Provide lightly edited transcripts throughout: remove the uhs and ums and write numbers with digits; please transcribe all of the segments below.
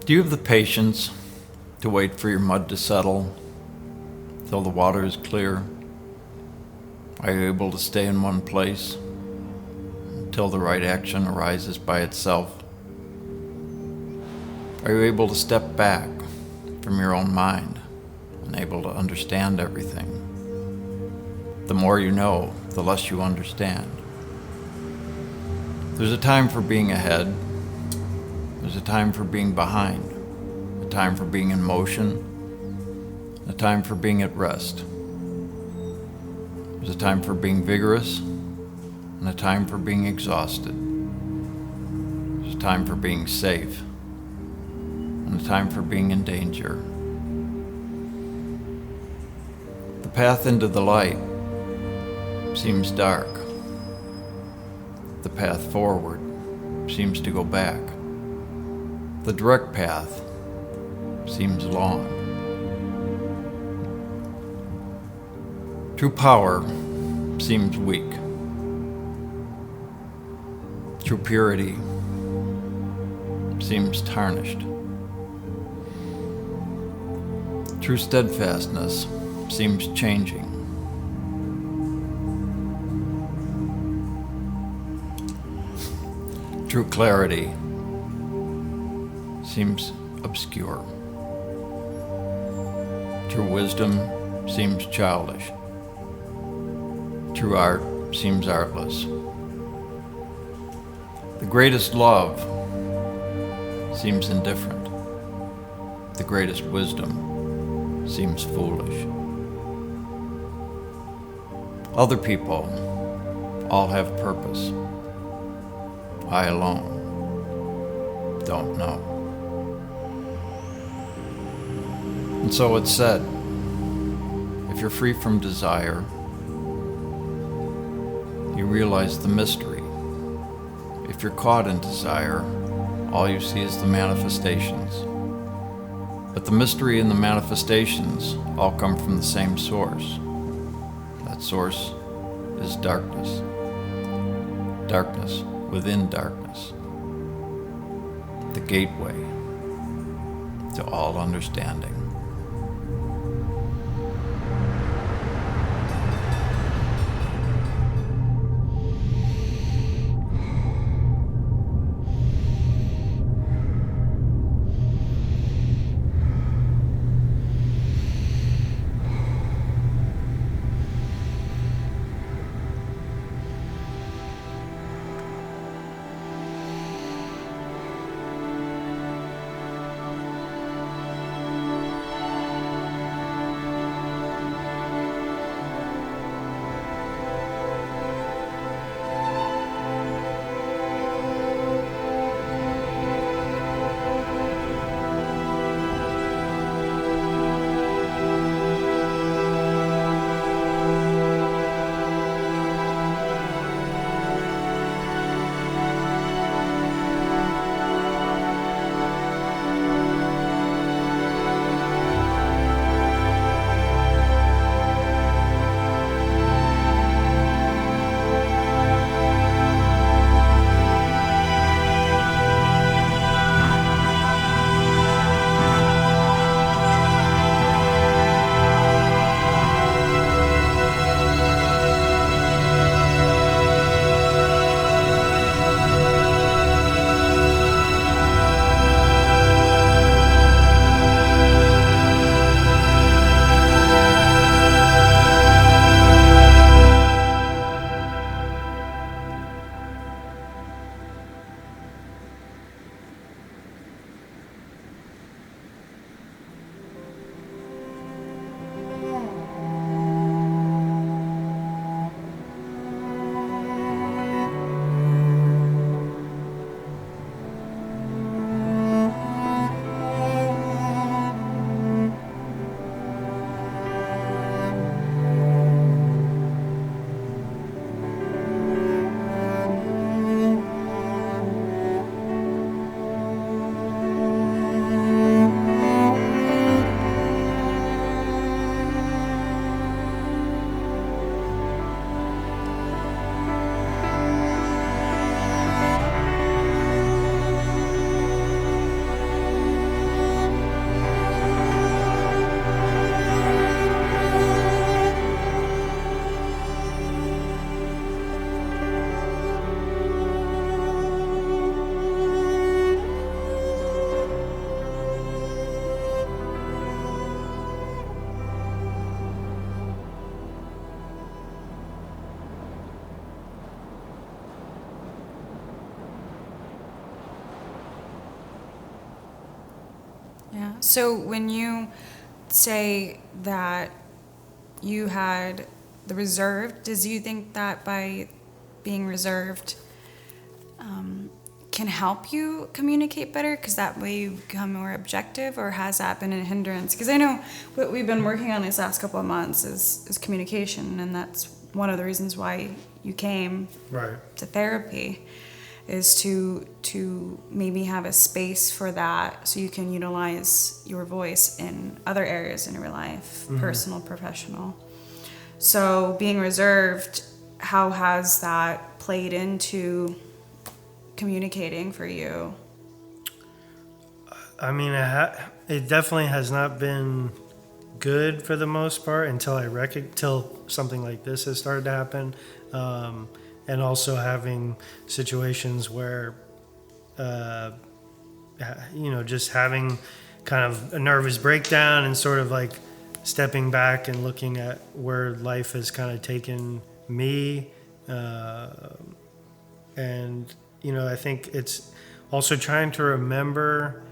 Do you have the patience to wait for your mud to settle till the water is clear? Are you able to stay in one place until the right action arises by itself? Are you able to step back from your own mind and able to understand everything? The more you know, the less you understand. There's a time for being ahead. There's a time for being behind. A time for being in motion. A time for being at rest. There's a time for being vigorous and a time for being exhausted. There's a time for being safe and a time for being in danger. The path into the light seems dark. The path forward seems to go back. The direct path seems long. True power seems weak. True purity seems tarnished. True steadfastness seems changing. True clarity seems obscure. True wisdom seems childish. True art seems artless. The greatest love seems indifferent. The greatest wisdom seems foolish. Other people all have purpose. I alone don't know. And so it's said, if you're free from desire, you realize the mystery. If you're caught in desire, all you see is the manifestations. But the mystery and the manifestations all come from the same source. That source is darkness. Darkness within darkness. The gateway to all understanding. So when you say that you had the reserved, does you think that by being reserved can help you communicate better because that way you become more objective, or has that been a hindrance? Because I know what we've been working on these last couple of months is communication, and that's one of the reasons why you came to therapy, is to maybe have a space for that so you can utilize your voice in other areas in your life, personal, professional. So being reserved, how has that played into communicating for you? I mean, it definitely has not been good for the most part until till something like this has started to happen, and also having situations where, just having kind of a nervous breakdown and sort of like stepping back and looking at where life has kind of taken me, and I think it's also trying to remember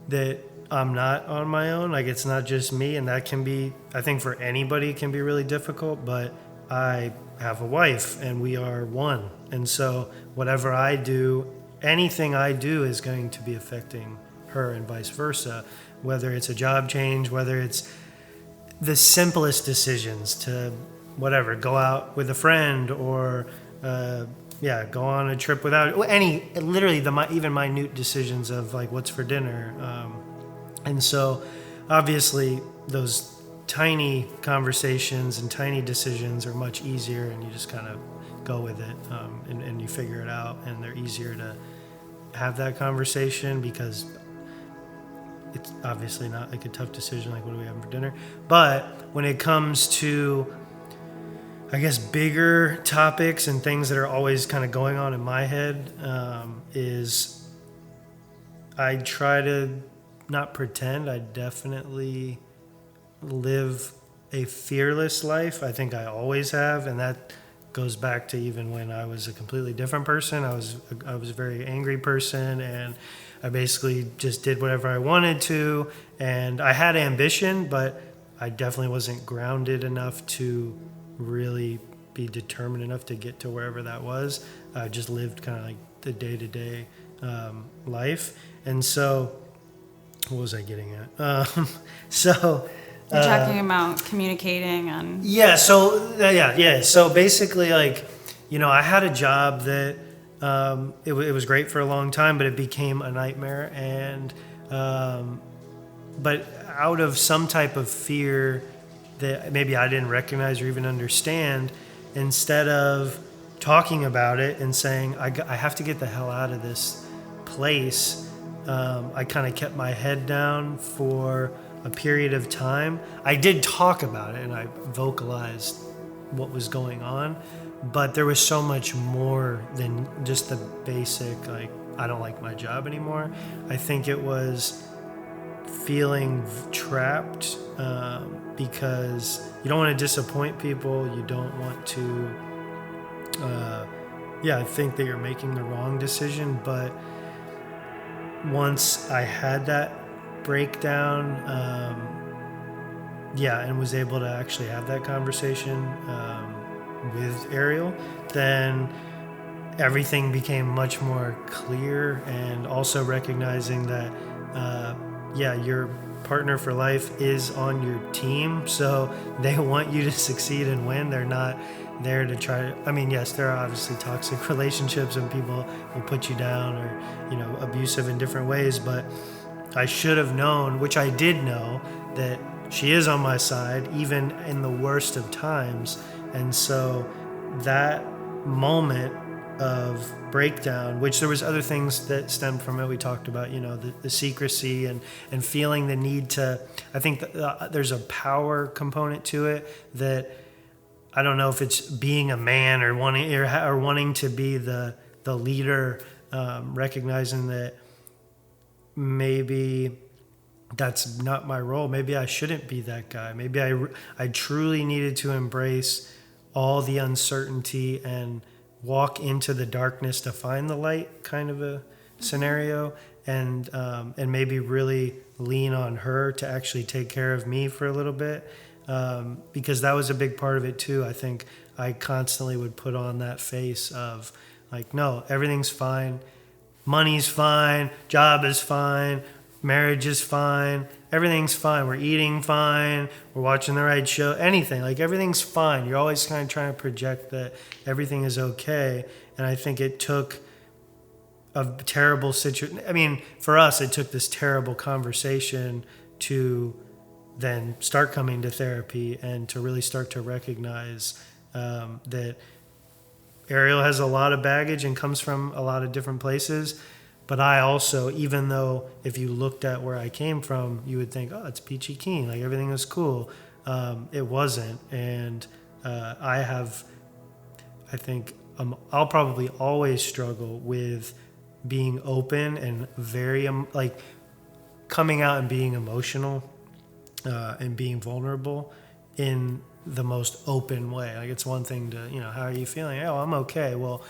that I'm not on my own. Like, it's not just me, and that can be, I think for anybody, it can be really difficult, but I have a wife and we are one. And so whatever I do, anything I do is going to be affecting her and vice versa, whether it's a job change, whether it's the simplest decisions to whatever, go out with a friend, or go on a trip without literally even minute decisions of like what's for dinner. And so obviously those tiny conversations and tiny decisions are much easier, and you just kind of go with it, and you figure it out, and they're easier to have that conversation because it's obviously not like a tough decision like what do we have for dinner. But when it comes to, I guess, bigger topics and things that are always kind of going on in my head, is I try to not pretend. I definitely live a fearless life. I think I always have, and that goes back to even when I was a completely different person. I was a very angry person, and I basically just did whatever I wanted to, and I had ambition, but I definitely wasn't grounded enough to really be determined enough to get to wherever that was. I just lived kind of like the day-to-day life. And so what was I getting at? You're talking about communicating and so basically, like, I had a job that it was great for a long time, but it became a nightmare. And but out of some type of fear that maybe I didn't recognize or even understand, instead of talking about it and saying I have to get the hell out of this place, I kind of kept my head down for a period of time. I did talk about it and I vocalized what was going on, but there was so much more than just the basic, like, I don't like my job anymore. I think it was feeling trapped, because you don't want to disappoint people. You don't want to, think that you're making the wrong decision. But once I had that breakdown, and was able to actually have that conversation with Ariel, then everything became much more clear. And also recognizing that your partner for life is on your team, so they want you to succeed and win. They're not there to try to, I mean, yes, there are obviously toxic relationships and people will put you down or, abusive in different ways, but I should have known, which I did know, that she is on my side even in the worst of times. And so that moment of breakdown, which there was other things that stemmed from it. We talked about, the secrecy and feeling the need to, I think that, there's a power component to it that I don't know if it's being a man or wanting to be the leader, recognizing that maybe that's not my role. Maybe I shouldn't be that guy. Maybe I truly needed to embrace all the uncertainty and walk into the darkness to find the light, kind of a scenario. and maybe really lean on her to actually take care of me for a little bit, because that was a big part of it too. I think I constantly would put on that face of like, no, everything's fine, money's fine, job is fine, marriage is fine, everything's fine, we're eating fine, we're watching the right show, anything, like everything's fine. You're always kind of trying to project that everything is okay. And I think it took a terrible situation. I mean, for us, it took this terrible conversation to then start coming to therapy and to really start to recognize that Ariel has a lot of baggage and comes from a lot of different places. But I also, even though if you looked at where I came from, you would think, oh, it's peachy keen, like everything was cool. It wasn't. And I think I'll probably always struggle with being open and very like coming out and being emotional and being vulnerable in the most open way. Like it's one thing to, how are you feeling? Oh, I'm okay. Well,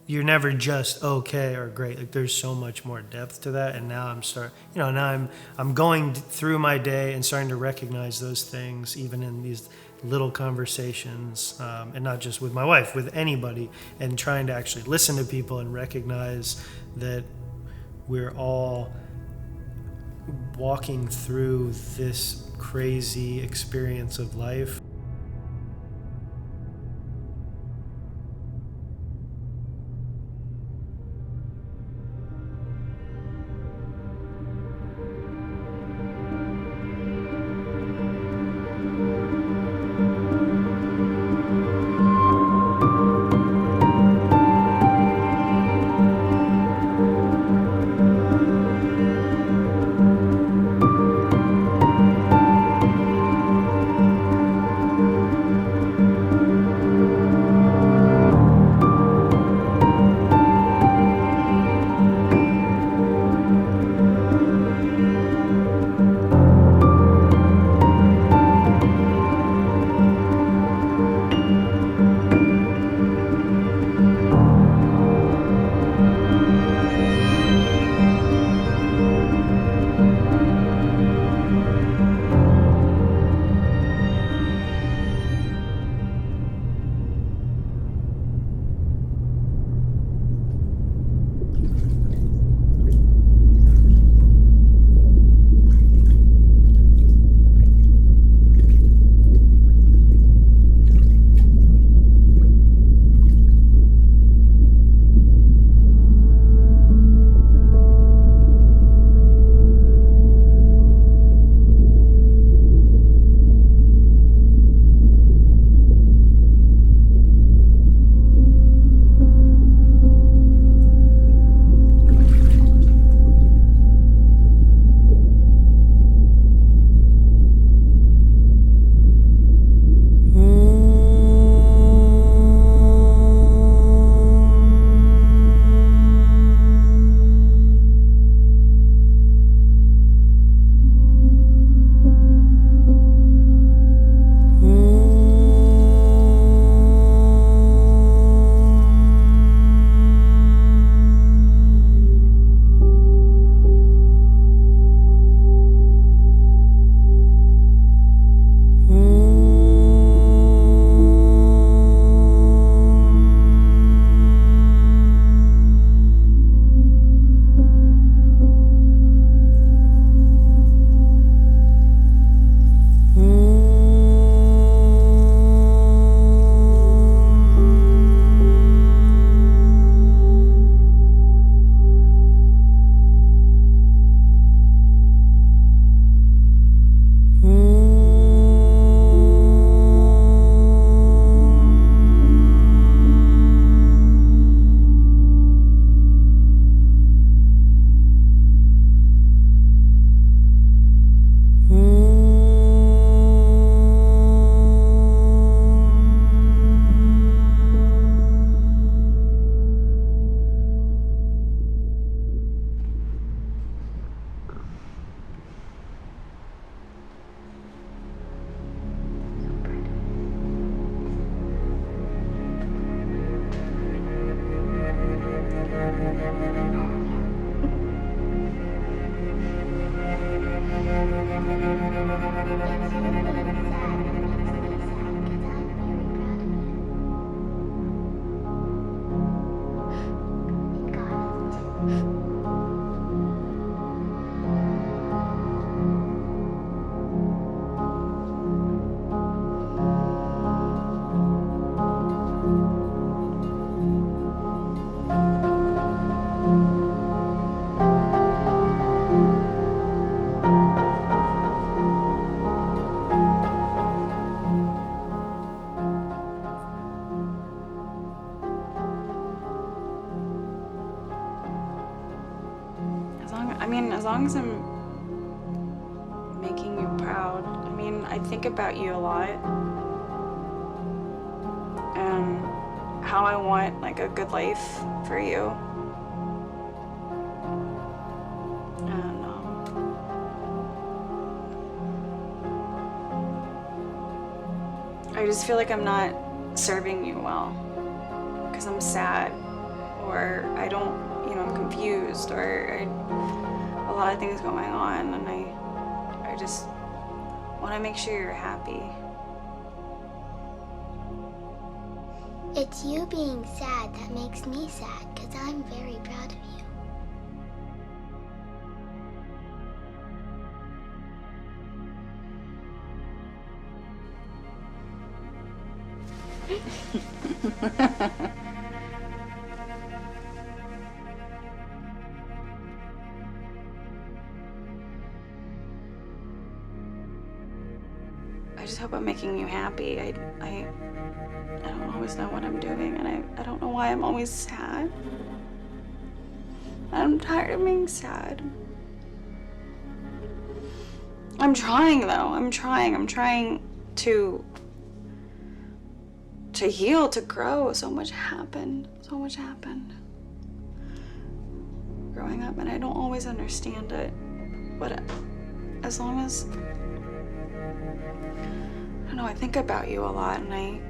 you're never just okay or great. Like there's so much more depth to that. And now I'm going through my day and starting to recognize those things, even in these little conversations, and not just with my wife, with anybody, and trying to actually listen to people and recognize that we're all walking through this crazy experience of life. long as I'm making you proud. I mean, I think about you a lot. And how I want like a good life for you. And I just feel like I'm not serving you well because I'm sad, or I don't, I'm confused, or a lot of things going on, and I just want to make sure you're happy. It's you being sad that makes me sad, because I'm very proud of you. I just hope I'm making you happy. I don't always know what I'm doing, and I don't know why I'm always sad. I'm tired of being sad. I'm trying though. I'm trying to heal, to grow. So much happened growing up, and I don't always understand it. But as long as, I don't know, I think about you a lot, and I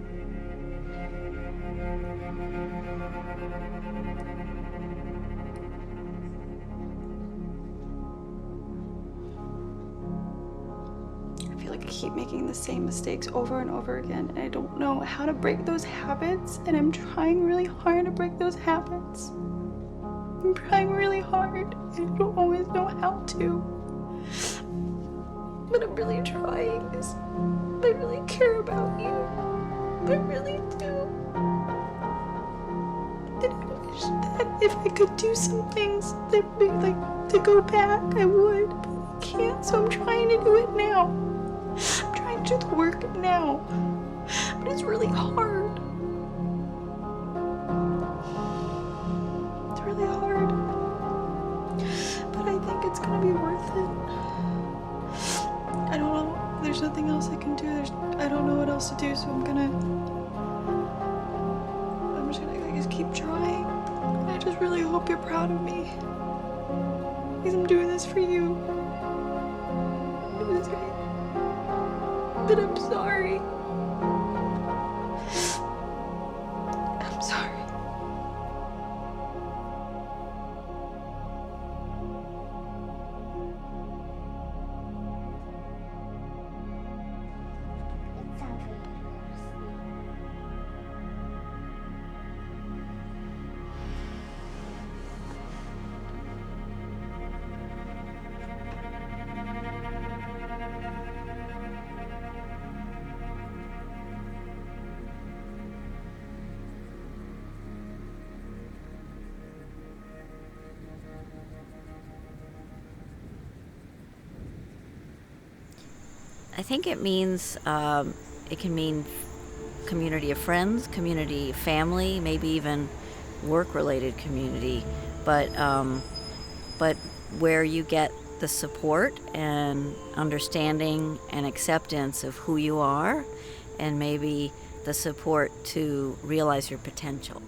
feel like I keep making the same mistakes over and over again, and I don't know how to break those habits, and I'm trying really hard to break those habits. I'm trying really hard, and I don't always know how to. But I'm really trying, because I really care about you. I really do. And I wish that if I could do some things that would, like, to go back, I would, but I can't, so I'm trying to do it now. I'm trying to do the work now, but it's really hard. It's really hard, but I think it's gonna be worth it. I don't know, there's nothing else I can do. I don't know what else to do, so I'm just gonna just keep trying. I just really hope you're proud of me, because I'm doing this for you. But I'm sorry. I'm sorry. It's time for you to go to sleep. I think it means, it can mean community of friends, community of family, maybe even work-related community, but where you get the support and understanding and acceptance of who you are, and maybe the support to realize your potential.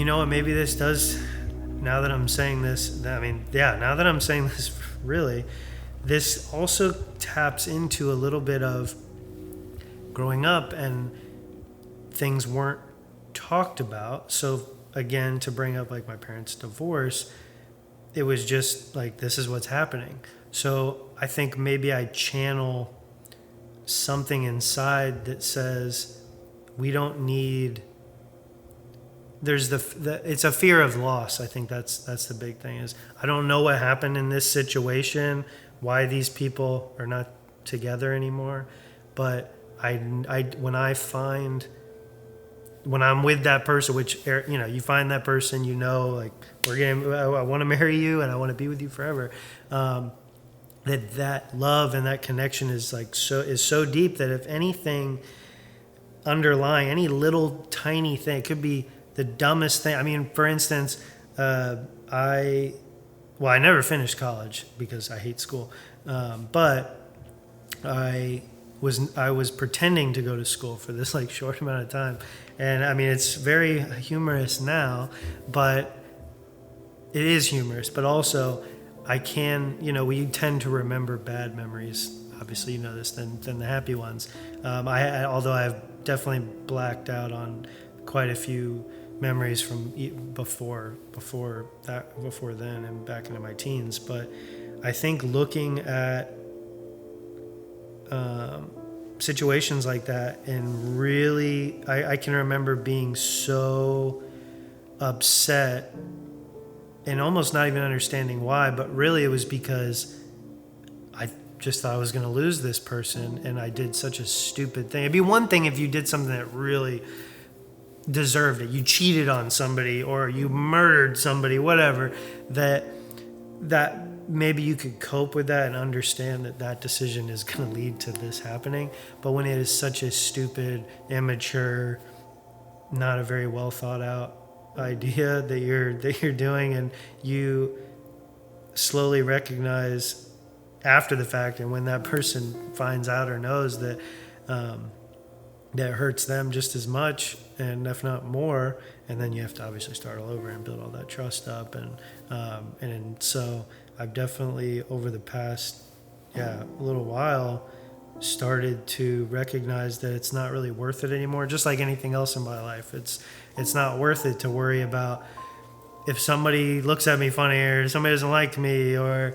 you know what, maybe this does, now that I'm saying this, now that I'm saying this, really, this also taps into a little bit of growing up and things weren't talked about. So again, to bring up like my parents' divorce, it was just like, this is what's happening. So I think maybe I channel something inside that says we don't need, there's it's a fear of loss. I think that's the big thing, is I don't know what happened in this situation, why these people are not together anymore, but I when I'm with that person, which, you know, you find that person, you know, like, I want to marry you and I want to be with you forever. That love and that connection is so deep that if anything underlying, any little tiny thing, it could be the dumbest thing. I mean, for instance, I never finished college because I hate school, but I was pretending to go to school for this like short amount of time, and I mean, it's very humorous now, but it is humorous, but also I can, you know, we tend to remember bad memories, obviously you know this, than the happy ones. Although I've definitely blacked out on quite a few memories from before then and back into my teens, but I think looking at situations like that, and really I can remember being so upset and almost not even understanding why, but really it was because I just thought I was going to lose this person, and I did such a stupid thing. It'd be one thing if you did something that really deserved it. You cheated on somebody or you murdered somebody, whatever, that maybe you could cope with that and understand that decision is going to lead to this happening. But when it is such a stupid, immature, not a very well thought out idea that you're doing, and you slowly recognize after the fact, and when that person finds out or knows that that hurts them just as much, and if not more, and then you have to obviously start all over and build all that trust up, and so I've definitely over the past little while started to recognize that it's not really worth it anymore. Just like anything else in my life, it's not worth it to worry about if somebody looks at me funny, or somebody doesn't like me, or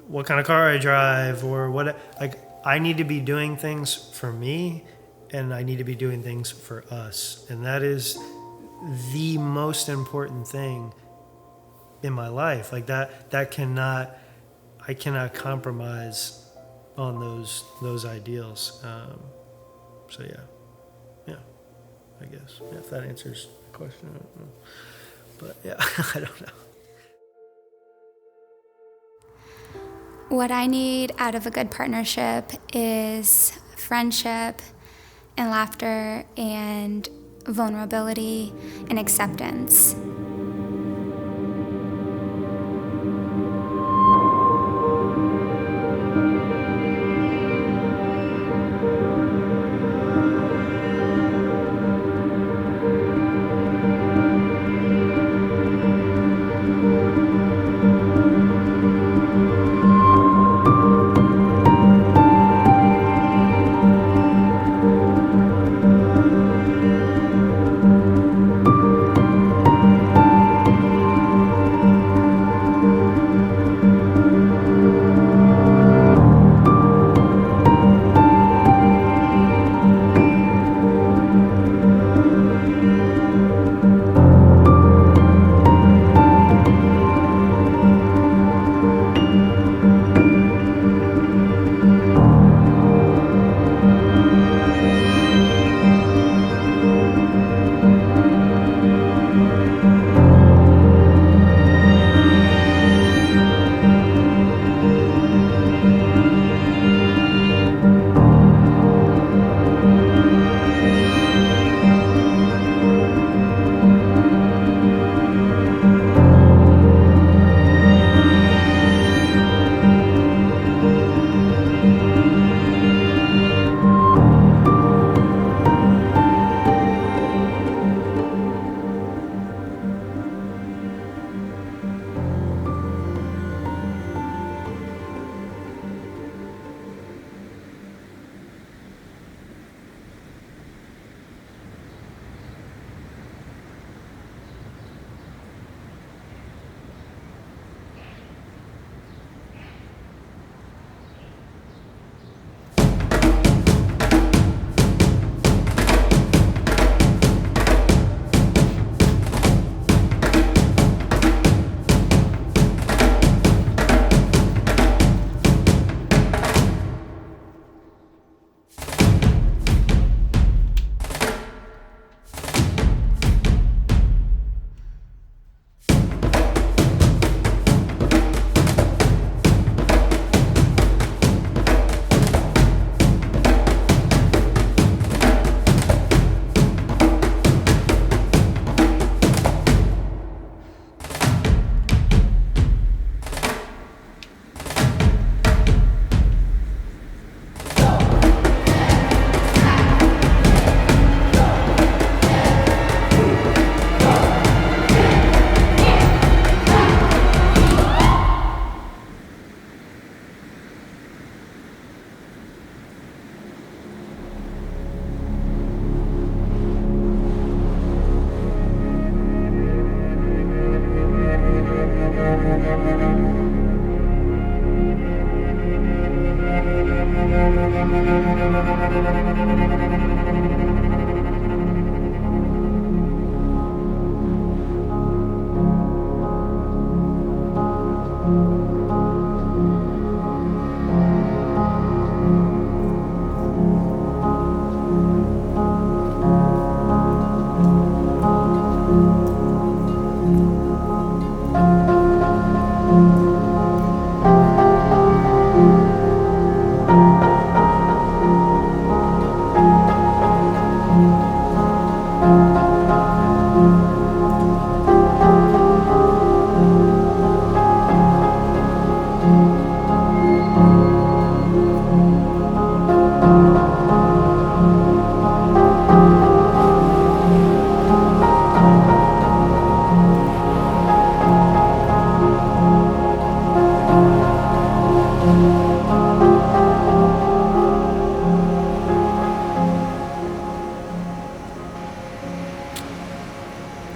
what kind of car I drive, or what. Like, I need to be doing things for me, and I need to be doing things for us, and that is the most important thing in my life. Like that I cannot compromise on those ideals. So I guess if that answers the question, I don't know. But I don't know. What I need out of a good partnership is friendship and laughter and vulnerability and acceptance.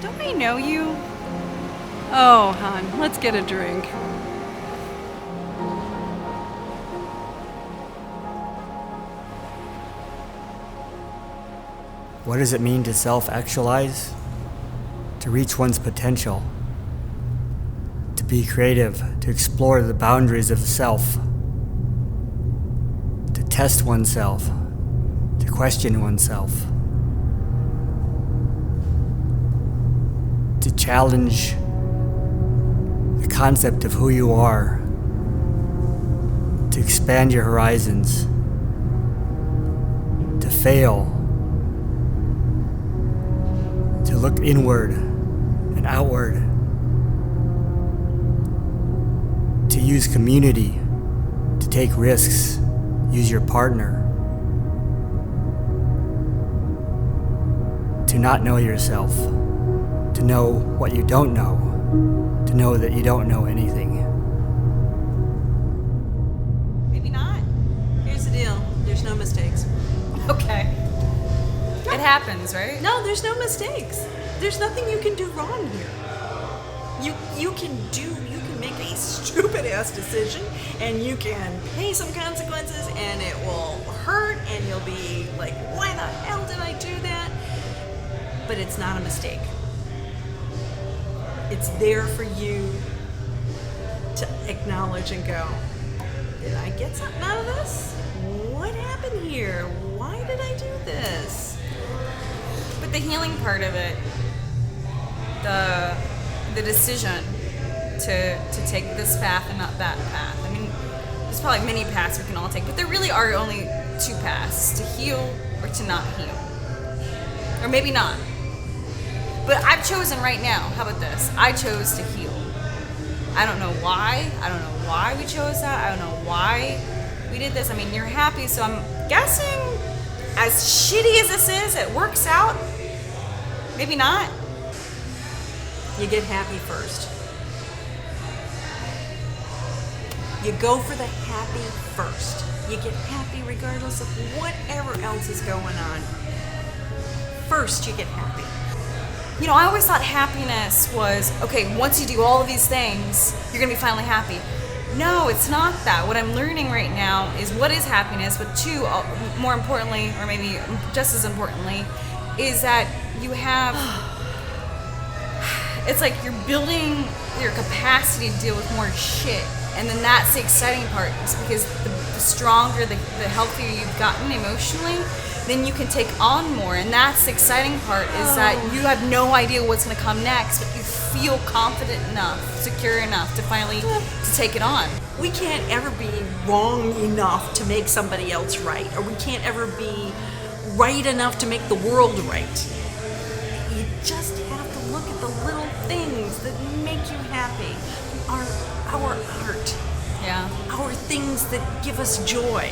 Don't I know you? Oh, hon, let's get a drink. What does it mean to self-actualize? To reach one's potential. To be creative, to explore the boundaries of the self. To test oneself, to question oneself. To challenge the concept of who you are. To expand your horizons. To fail. To look inward and outward. To use community, to take risks, use your partner. To not know yourself, to know what you don't know, to know that you don't know anything. Maybe not. Here's the deal. There's no mistakes. Okay. It happens, right? No, there's no mistakes. There's nothing you can do wrong here. You can make a stupid ass decision and you can pay some consequences and it will hurt and you'll be like, why the hell did I do that? But it's not a mistake. It's there for you to acknowledge and go, did I get something out of this? What happened here? Why did I do this? But the healing part of it, the decision to take this path and not that path. I mean, there's probably many paths we can all take, but there really are only two paths: to heal or to not heal, or maybe not. But I've chosen right now. How about this? I chose to heal. I don't know why. I don't know why we chose that. I don't know why we did this. I mean, you're happy, so I'm guessing, as shitty as this is, it works out. Maybe not. You get happy first. You go for the happy first. You get happy regardless of whatever else is going on. First, you get happy. You know, I always thought happiness was, okay, once you do all of these things, you're gonna be finally happy. No, it's not that. What I'm learning right now is what is happiness, but two, more importantly, or maybe just as importantly, is that you have, it's like you're building your capacity to deal with more shit. And then that's the exciting part, is because the stronger, the healthier you've gotten emotionally, then you can take on more. And that's the exciting part, is that you have no idea what's going to come next, but you feel confident enough, secure enough to finally to take it on. We can't ever be wrong enough to make somebody else right, or we can't ever be right enough to make the world right. You just have to look at the little things that make you happy. Our art. Yeah. Our things that give us joy.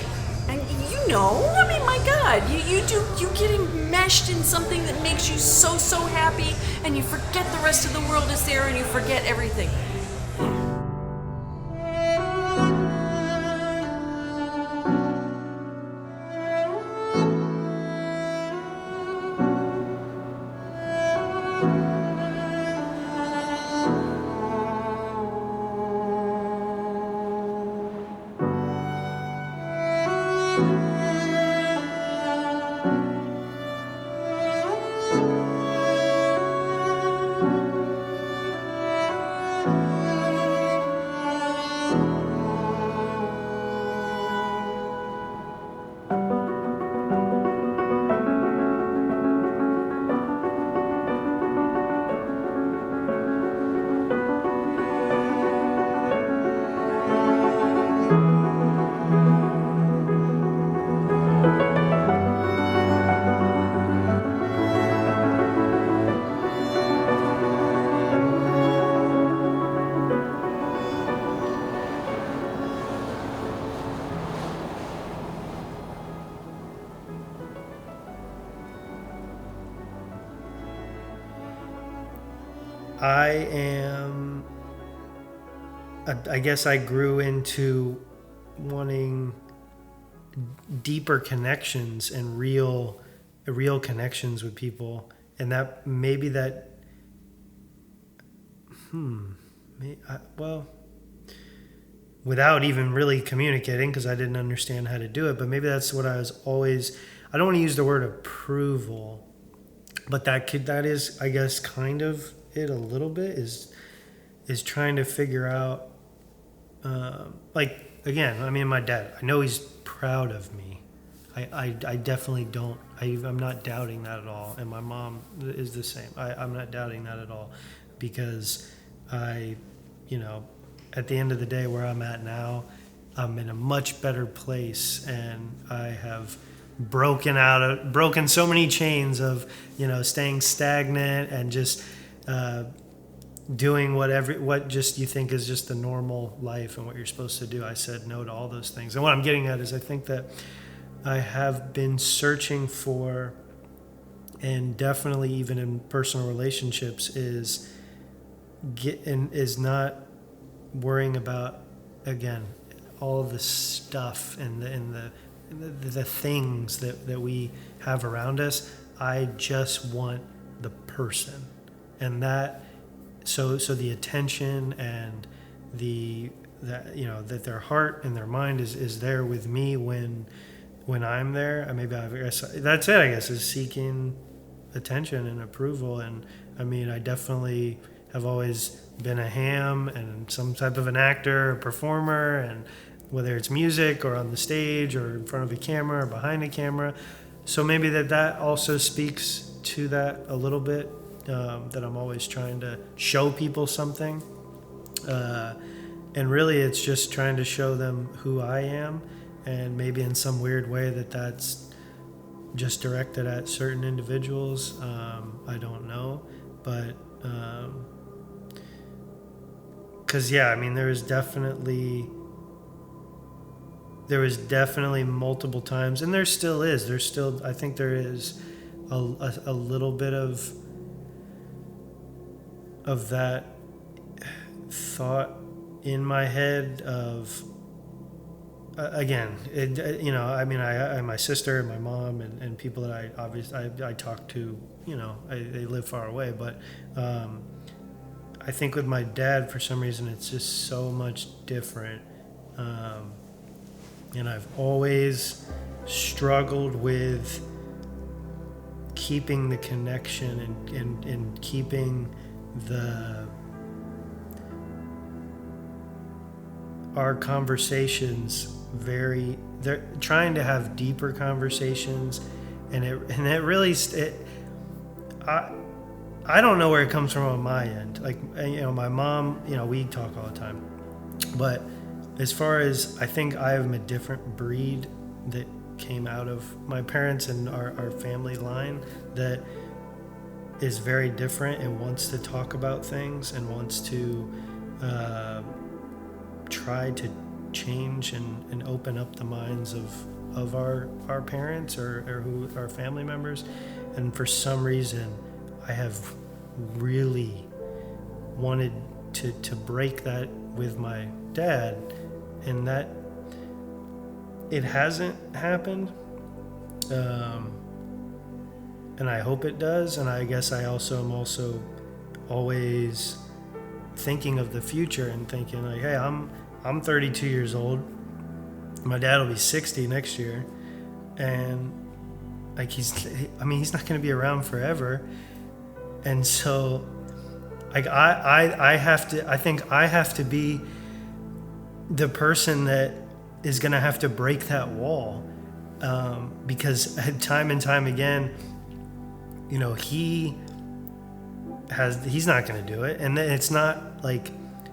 And you know, I mean, my God, you get enmeshed in something that makes you so happy, and you forget the rest of the world is there, and you forget everything. I guess I grew into wanting deeper connections and real connections with people, and that maybe that well, without even really communicating, because I didn't understand how to do it, but maybe that's what I was always, I don't want to use the word approval, but that is, I guess, kind of it a little bit, is trying to figure out, like, again, I mean, my dad, I know he's proud of me. I definitely don't, I'm not doubting that at all. And my mom is the same. I'm not doubting that at all, because at the end of the day, where I'm at now, I'm in a much better place, and I have broken so many chains of, staying stagnant and just doing what just you think is just the normal life and what you're supposed to do. I said no to all those things. And what I'm getting at is, I think that I have been searching for, and definitely even in personal relationships, is not worrying about, again, all the stuff and the things that we have around us. I just want the person, and that so the attention and that their heart and their mind is there with me when I'm there. I guess that's it. I guess is seeking attention and approval. And I mean, I definitely have always been a ham and some type of an actor, a performer, and whether it's music or on the stage or in front of a camera or behind a camera. So maybe that also speaks to that a little bit, that I'm always trying to show people something. And really it's just trying to show them who I am, and maybe in some weird way that's just directed at certain individuals. I don't know, but because I mean, there was definitely multiple times, and there still is. I think there is a little bit of that thought in my head of, again, I mean, I my sister and my mom and people that I talk to, they live far away, but I think with my dad, for some reason, it's just so much different. And I've always struggled with keeping the connection and keeping our conversations they're trying to have deeper conversations, and it really, I don't know where it comes from on my end. Like, my mom, we talk all the time, but as far as, I think I am a different breed that came out of my parents and our family line that is very different and wants to talk about things and wants to try to change and open up the minds of our parents or who our family members. And for some reason, I have really wanted to break that with my dad, and that it hasn't happened, and I hope it does. And I guess I also am always thinking of the future and thinking like, hey, I'm 32 years old, my dad will be 60 next year, and like he's not going to be around forever. And so like I think I have to be the person that is going to have to break that wall, because time and time again, he's not going to do it. And it's not like,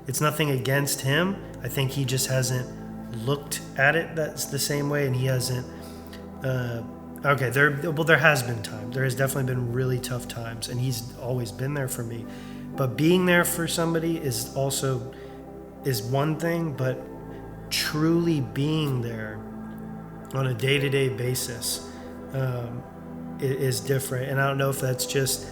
it's nothing against him. I think he just hasn't looked at it that's the same way, and he hasn't there has been times, there has definitely been really tough times, and he's always been there for me. But being there for somebody is one thing, but truly being there on a day-to-day basis is different. And I don't know if that's just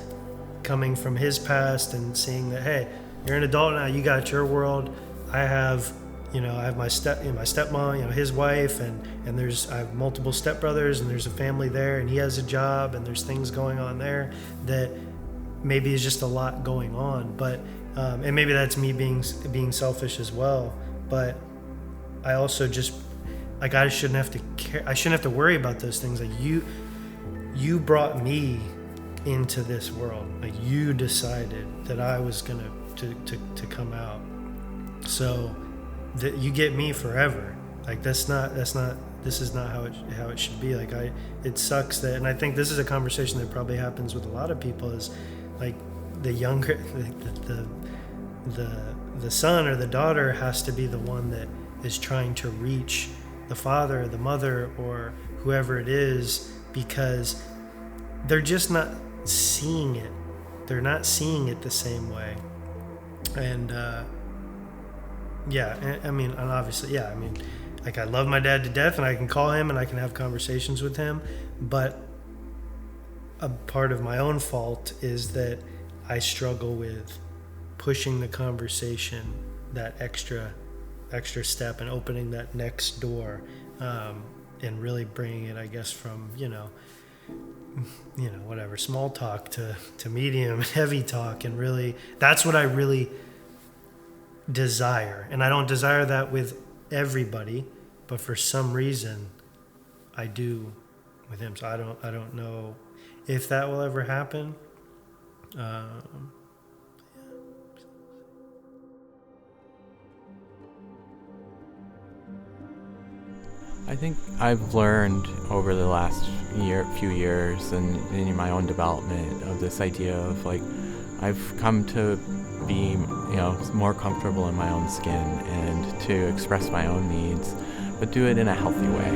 coming from his past and seeing that, hey, you're an adult now, you got your world. I have my stepmom, his wife, and I have multiple stepbrothers, and there's a family there, and he has a job, and there's things going on there that maybe is just a lot going on. But and maybe that's me being selfish as well. But I also just I shouldn't have to care. I shouldn't have to worry about those things. Like you brought me into this world. Like you decided that I was gonna to come out. So that you get me forever. Like this is not how it should be. Like it sucks that, and I think this is a conversation that probably happens with a lot of people, is like the younger the son or the daughter has to be the one that is trying to reach the father or the mother or whoever it is, because they're just not seeing it. They're not seeing it the same way. And and obviously, like I love my dad to death, and I can call him and I can have conversations with him, but a part of my own fault is that I struggle with pushing the conversation that extra step and opening that next door, and really bringing it, I guess, from whatever small talk to medium heavy talk, and really that's what I really desire. And I don't desire that with everybody, but for some reason I do with him. So I don't know if that will ever happen. I think I've learned over the last few years and in my own development of this idea of like, I've come to be, more comfortable in my own skin and to express my own needs, but do it in a healthy way.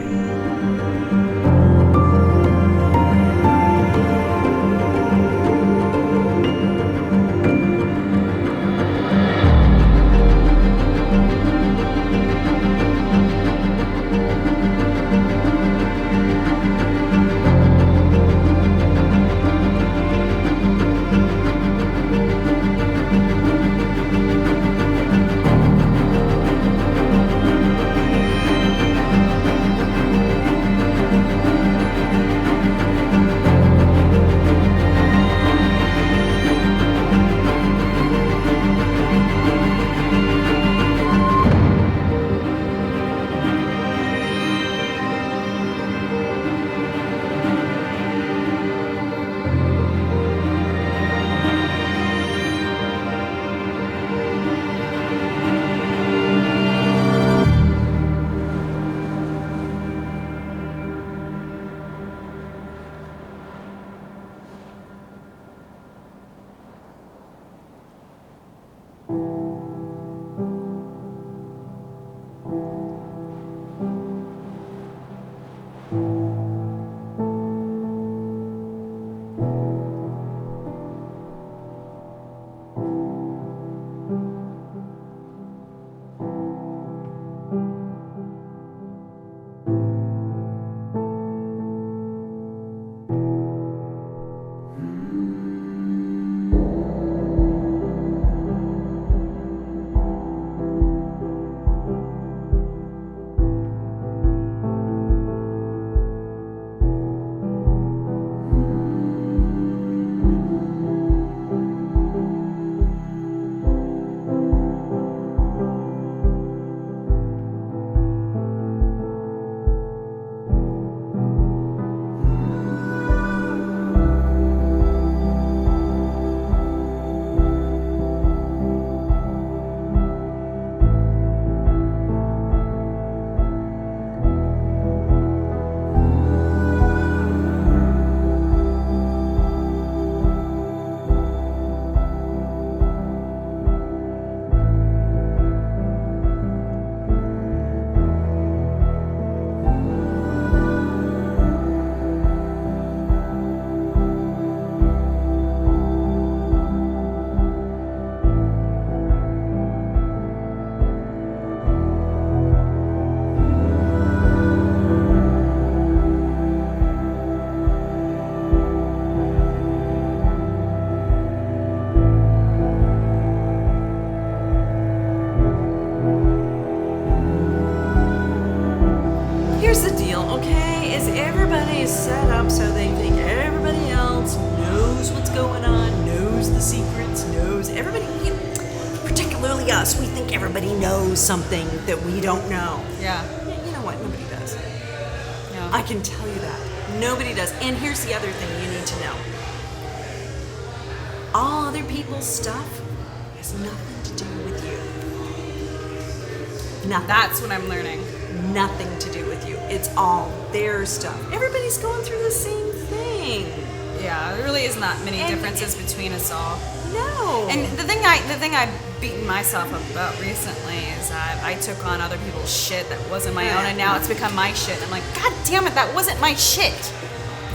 is set up so they think everybody else knows what's going on, knows the secrets, knows everybody, particularly us, we think everybody knows something that we don't know. Yeah. You know what? Nobody does. No. I can tell you that. Nobody does. And here's the other thing you need to know. All other people's stuff has nothing to do with you. Nothing. That's what I'm learning. Nothing to do with you. It's all their stuff. Everybody's going through the same thing. Yeah, there really is not many differences between us all. No. And the thing I've beaten myself up about recently is that I took on other people's shit that wasn't my own, and now it's become my shit. I'm like, God damn it, that wasn't my shit.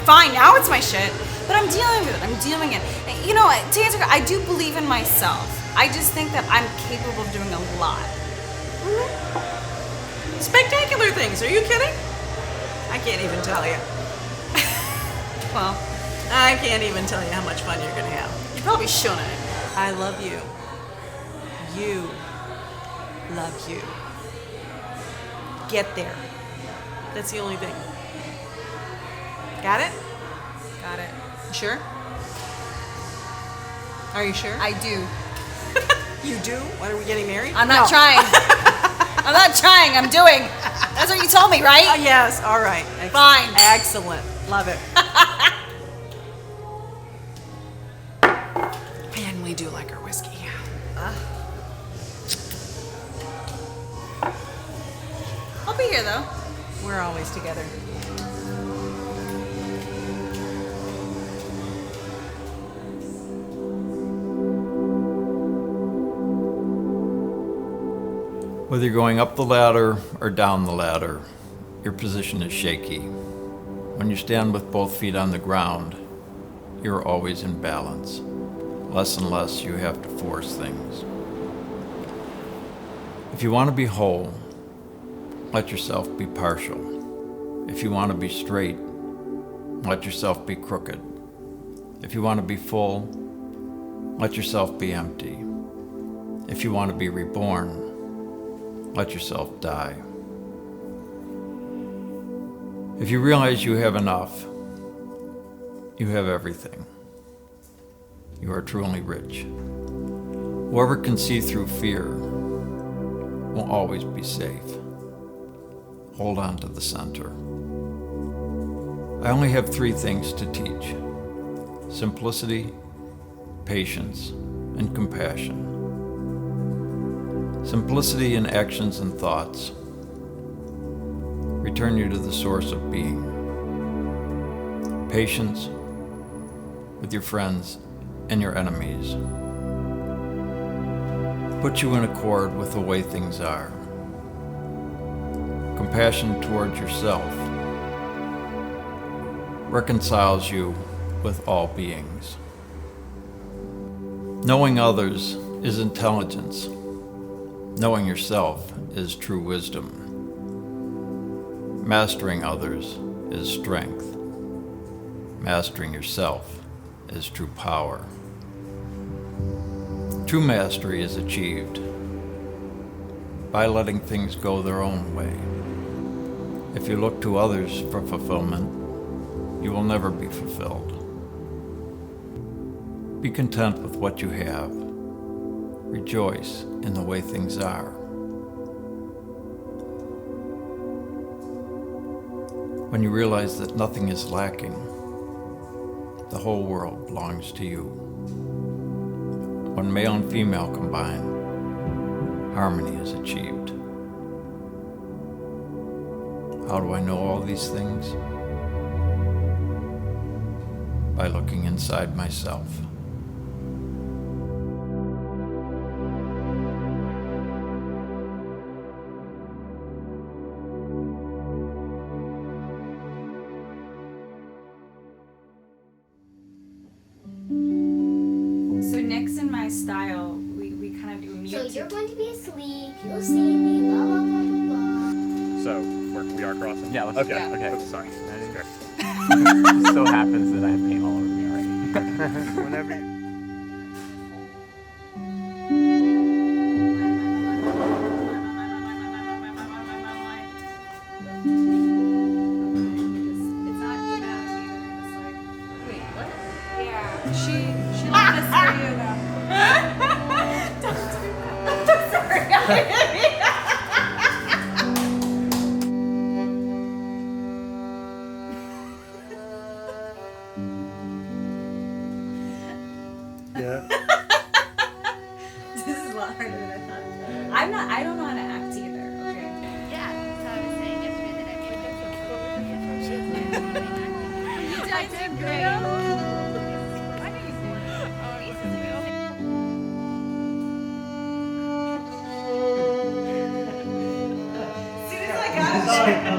Fine, now it's my shit, but I'm dealing with it. I'm dealing it. You know, to answer, I do believe in myself. I just think that I'm capable of doing a lot. Spectacular things. Are you kidding? I can't even tell you. Well, I can't even tell you how much fun you're going to have. you probably shouldn't. I love you. You love you. Get there. That's the only thing. Got it? Got it. You sure? Are you sure? I do. You do? When are we getting married? I'm not trying. I'm not trying. I'm doing. That's what you told me, right? Oh, yes. All right. Excellent. Fine. Excellent. Love it. Man, we do like our whiskey. I'll be here though. We're always together. Whether you're going up the ladder or down the ladder, your position is shaky. When you stand with both feet on the ground, you're always in balance. Less and less you have to force things. If you want to be whole, let yourself be partial. If you want to be straight, let yourself be crooked. If you want to be full, let yourself be empty. If you want to be reborn, let yourself die. If you realize you have enough, you have everything. You are truly rich. Whoever can see through fear will always be safe. Hold on to the center. I only have 3 things to teach: simplicity, patience, and compassion. Simplicity in actions and thoughts return you to the source of being. Patience with your friends and your enemies put you in accord with the way things are. Compassion towards yourself reconciles you with all beings. Knowing others is intelligence. Knowing yourself is true wisdom. Mastering others is strength. Mastering yourself is true power. True mastery is achieved by letting things go their own way. If you look to others for fulfillment, you will never be fulfilled. Be content with what you have. Rejoice in the way things are. When you realize that nothing is lacking, the whole world belongs to you. When male and female combine, harmony is achieved. How do I know all these things? By looking inside myself. So Nick's and my style, we kind of do mute. So you're going to be asleep, you'll see me, blah, blah, blah, blah, blah. So we are crossing? Yeah, let's Okay. yeah. Okay. Okay. Sorry. It so happens that I have paint all over me already. Whenever you... It's not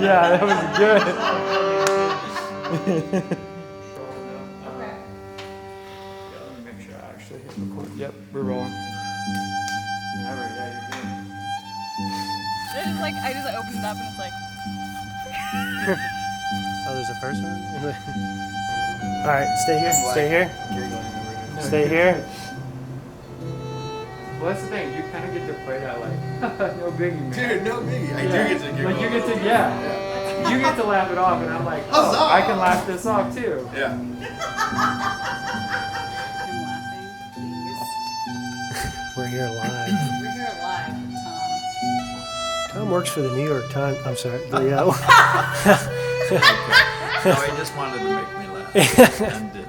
Yeah, that was good. Make sure I actually hit record. Yep, we're rolling. Never, yeah, you're good. It's just like, I just opened it up and it's like. Oh, there's a first one? All right, stay here. Stay here. Stay here. Well, that's the thing. You kind of get to play that like, no biggie, man. Dude, no biggie. I Yeah. do get to giggle. Like you get to, yeah. You get to laugh it off, and I'm like, oh, Huzzah! I can laugh this off too. Yeah. I'm laughing, please. We're here live. We're here live with Tom. Tom works for the New York Times. I'm sorry. Yeah. No, he just wanted to make me laugh. And did.